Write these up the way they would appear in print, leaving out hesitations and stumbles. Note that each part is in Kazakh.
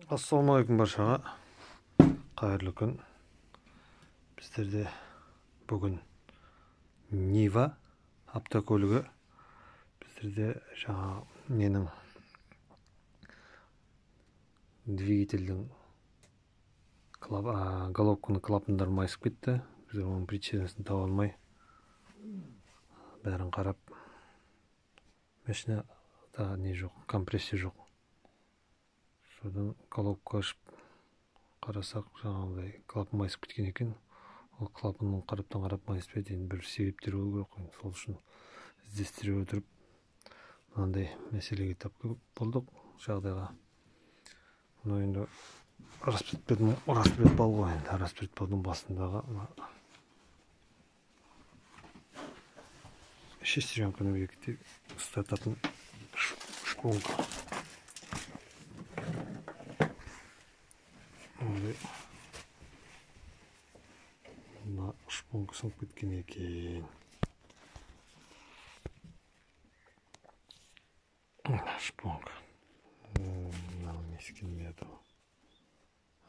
Ассалаумағалейкум баршаға. Қайырлы күн. Біздерде бүгін Нива автокөлігі. Біздерде жаңа ненің двигательдің головканың клапандары майысып кетті. Біздер оның причинасын таба алмай бәрін қарап, машинада не жоқ, компрессия жоқ. Содан головка ашып қарасақ, жаңағыдай клапан майысып кеткен екен. Ол клапанның қарап майыспайды. Енді бір себептер болу керек. Сол үшін іздестіре отырып мынандай мәселеге тап болдық, жағдайға. Мына енді распредпал ғой, енді распредпалдың басындағы шестеренканы бекітіп ұстататын шпонка. Мына шпонка сынып кеткен екен. Шпонка. Мынау несі келмеді.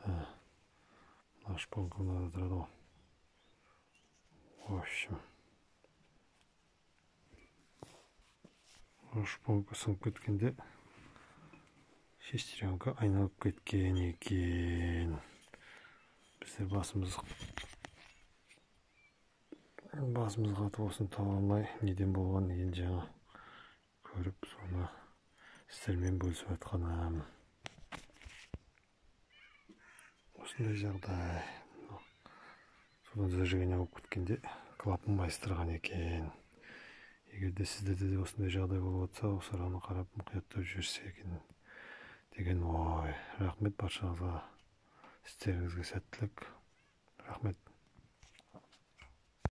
Мына шпонка мынада тұрады ғой. В общем, шпонка сынып кеткенде шестеренка айналып кеткен екен. Біздер басымыз қатып осыны таба алмай, неден болған енді жаңа көріп, соны сіздермен бөлісіп жатқаным. Осындай жағдай. Содан зажигание болып кеткенде клапан майыстырған екен. Егерде сіздерде де осындай жағдай болып жатса, осы араны қарап мұқияттап жіберсе екен деген ой. Рахмет баршаңызға. Істеріңізге сәттілік. Рахмет.